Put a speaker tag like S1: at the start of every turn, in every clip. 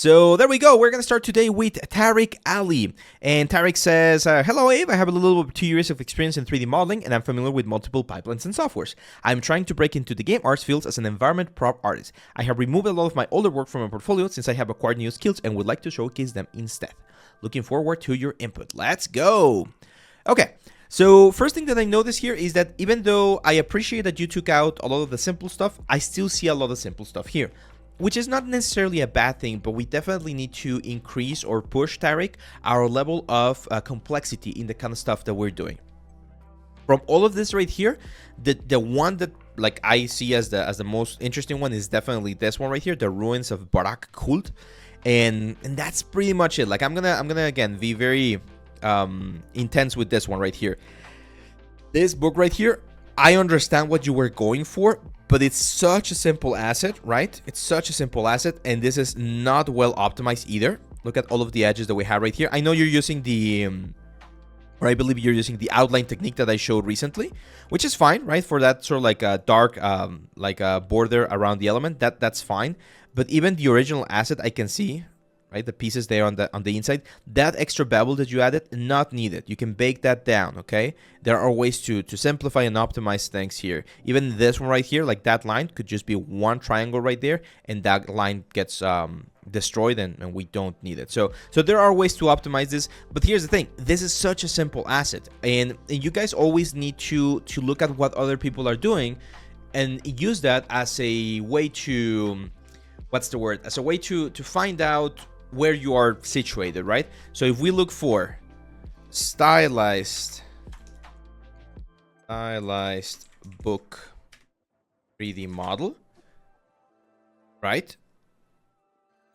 S1: So there we go. We're going to start today with Tarric Ali. And Tarric says, hello Abe, I have a little over 2 years of experience in 3D modeling and I'm familiar with multiple pipelines and softwares. I'm trying to break into the game arts fields as an environment prop artist. I have removed a lot of my older work from my portfolio since I have acquired new skills and would like to showcase them instead. Looking forward to your input. Let's go. Okay. So first thing that I notice here is that even though I appreciate that you took out a lot of the simple stuff, I still see a lot of simple stuff here. Which is not necessarily a bad thing, but we definitely need to increase or push, Tarric, our level of complexity in the kind of stuff that we're doing. From all of this right here, the one that like I see as the most interesting one is definitely this one right here, the ruins of Barak Cult, and that's pretty much it. Like I'm gonna again be very intense with this one right here. This book right here, I understand what you were going for. But it's such a simple asset, right? It's such a simple asset, and this is not well optimized either. Look at all of the edges that we have right here. I know you're using the, or I believe you're using the outline technique that I showed recently, which is fine, right? For that sort of like a dark, like a border around the element, that's fine. But even the original asset, I can see, right? The pieces there on the inside, that extra bevel that you added, not needed. You can bake that down, okay? There are ways to simplify and optimize things here. Even this one right here, like that line could just be one triangle right there, and that line gets destroyed, and we don't need it. So there are ways to optimize this, but here's the thing. This is such a simple asset, and you guys always need to look at what other people are doing and use that as a way to, what's the word? As a way to find out where you are situated, right? So if we look for stylized book 3D model, right?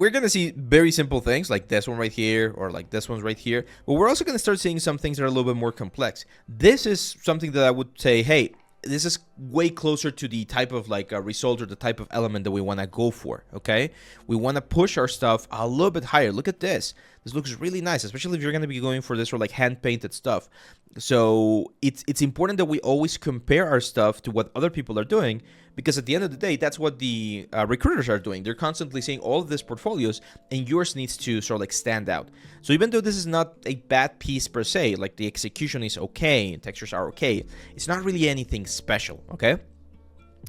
S1: We're gonna see very simple things like this one right here, or like this one's right here, but we're also gonna start seeing some things that are a little bit more complex. This is something that I would say, hey, this is way closer to the type of like a result or the type of element that we want to go for, okay? We want to push our stuff a little bit higher. Look at this. This looks really nice, especially if you're going to be going for this or like hand-painted stuff. So it's important that we always compare our stuff to what other people are doing, because at the end of the day, that's what the recruiters are doing. They're constantly seeing all of these portfolios, and yours needs to sort of like stand out. So even though this is not a bad piece per se, like the execution is okay, textures are okay, it's not really anything special, okay?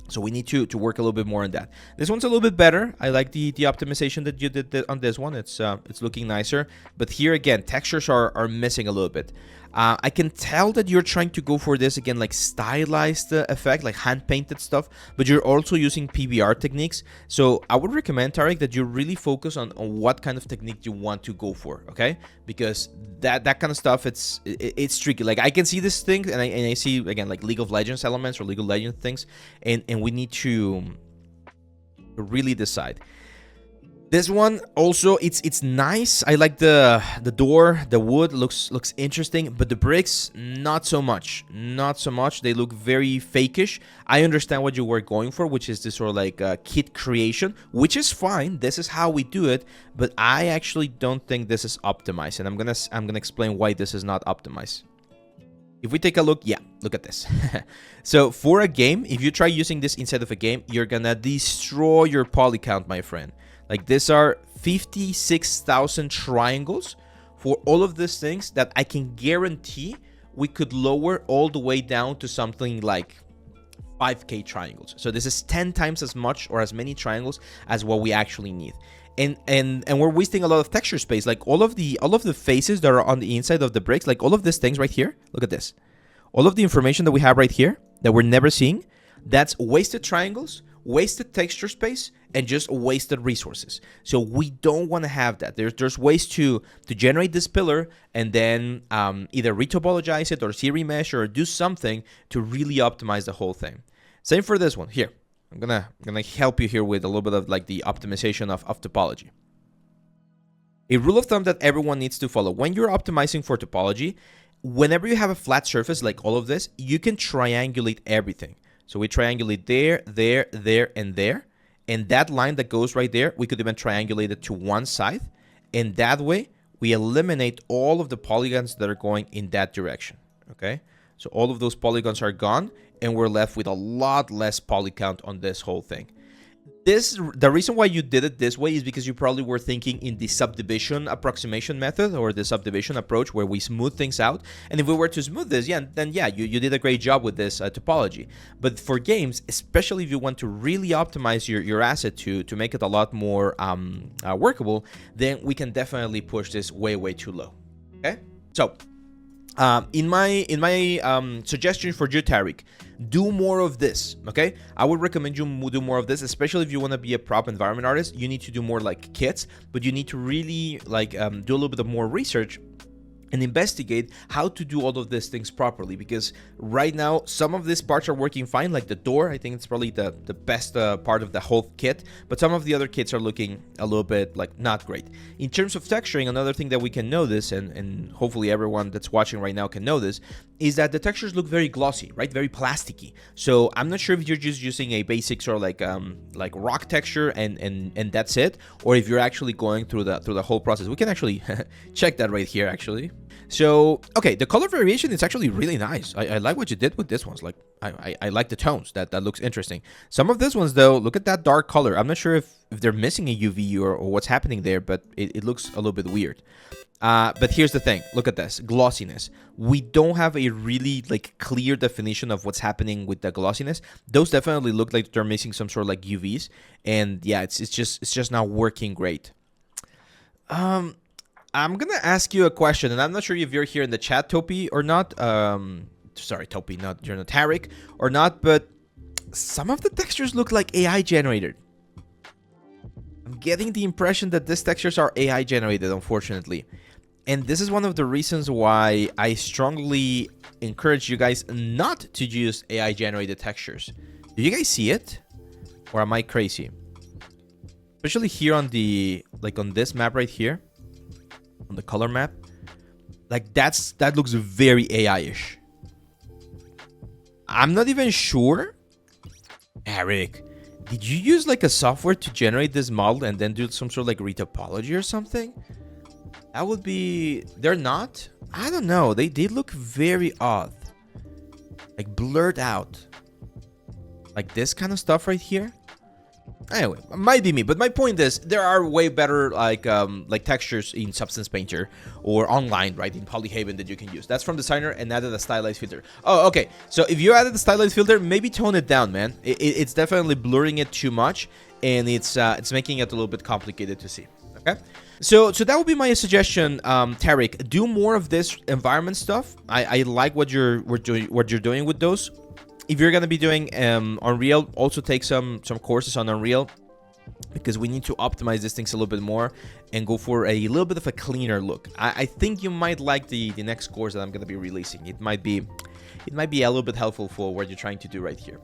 S1: So we need to work a little bit more on that. This one's a little bit better. I like the optimization that you did on this one. It's looking nicer. But here again, textures are missing a little bit. I can tell that you're trying to go for this again, like stylized effect, like hand-painted stuff, but you're also using PBR techniques. So I would recommend, Tarric, that you really focus on what kind of technique you want to go for, okay? Because that kind of stuff, it's tricky. Like I can see this thing, and I see again like League of Legends elements or League of Legends things, and we need to really decide. This one also, it's nice. I like the door, the wood looks interesting, but the bricks, not so much. They look very fakeish. I understand what you were going for, which is this sort of like kit creation, which is fine. This is how we do it, but I actually don't think this is optimized, and I'm gonna explain why this is not optimized. If we take a look, yeah, look at this. So for a game, if you try using this inside of a game, you're gonna destroy your poly count, my friend. Like these are 56,000 triangles for all of these things that I can guarantee we could lower all the way down to something like 5K triangles. So this is 10 times as much or as many triangles as what we actually need. And we're wasting a lot of texture space. Like all of the faces that are on the inside of the bricks, like all of these things right here. Look at this. All of the information that we have right here that we're never seeing, that's wasted triangles, wasted texture space, and just wasted resources. So we don't want to have that. There's ways to generate this pillar and then either retopologize it or Siri mesh or do something to really optimize the whole thing. Same for this one here. I'm gonna help you here with a little bit of like the optimization of topology. A rule of thumb that everyone needs to follow when you're optimizing for topology, whenever you have a flat surface like all of this, you can triangulate everything. So we triangulate there, there, there, and there. And that line that goes right there, we could even triangulate it to one side. And that way, we eliminate all of the polygons that are going in that direction, okay? So all of those polygons are gone, and we're left with a lot less poly count on this whole thing. The reason why you did it this way is because you probably were thinking in the subdivision approximation method or the subdivision approach where we smooth things out. And if we were to smooth this, then you did a great job with this topology. But for games, especially if you want to really optimize your asset to make it a lot more workable, then we can definitely push this way too low. Okay, so in my suggestion for you, Tarric, do more of this. Okay, I would recommend you do more of this, especially if you want to be a prop environment artist. You need to do more like kits, but you need to really like do a little bit of more research and investigate how to do all of these things properly, because right now some of these parts are working fine, like the door. I think it's probably the best part of the whole kit, but some of the other kits are looking a little bit like not great. In terms of texturing, another thing that we can notice, and hopefully everyone that's watching right now can know this, is that the textures look very glossy, right? Very plasticky. So I'm not sure if you're just using a basic sort of like rock texture and that's it, or if you're actually going through the whole process. We can actually check that right here actually. So okay, the color variation is actually really nice. I like what you did with this ones. Like I like the tones. That looks interesting. Some of these ones though, look at that dark color. I'm not sure if they're missing a UV or what's happening there, but it looks a little bit weird. But here's the thing. Look at this glossiness. We don't have a really like clear definition of what's happening with the glossiness. Those definitely look like they're missing some sort of like UVs, and yeah, it's just not working great. I'm gonna ask you a question, and I'm not sure if you're here in the chat, Topi, or not. Sorry, Topi, not you're not Tarric or not, but some of the textures look like AI generated. I'm getting the impression that these textures are AI generated, unfortunately. And this is one of the reasons why I strongly encourage you guys not to use AI generated textures. Do you guys see it? Or am I crazy? Especially here on the, like on this map right here, on the color map. Like that looks very AI-ish. I'm not even sure. Eric, did you use like a software to generate this model and then do some sort of like retopology or something? That would be... They're not? I don't know. They look very odd. Like blurred out. Like this kind of stuff right here. Anyway, might be me, but my point is there are way better like textures in Substance Painter or online, right, in Polyhaven that you can use. That's from Designer and added a stylized filter. Oh, okay. So if you added the stylized filter, maybe tone it down, man. It's definitely blurring it too much, and it's making it a little bit complicated to see. Okay. So that would be my suggestion, Tarric. Do more of this environment stuff. I like what you're doing with those. If you're going to be doing Unreal, also take some courses on Unreal, because we need to optimize these things a little bit more and go for a little bit of a cleaner look. I think you might like the next course that I'm going to be releasing. It might be a little bit helpful for what you're trying to do right here.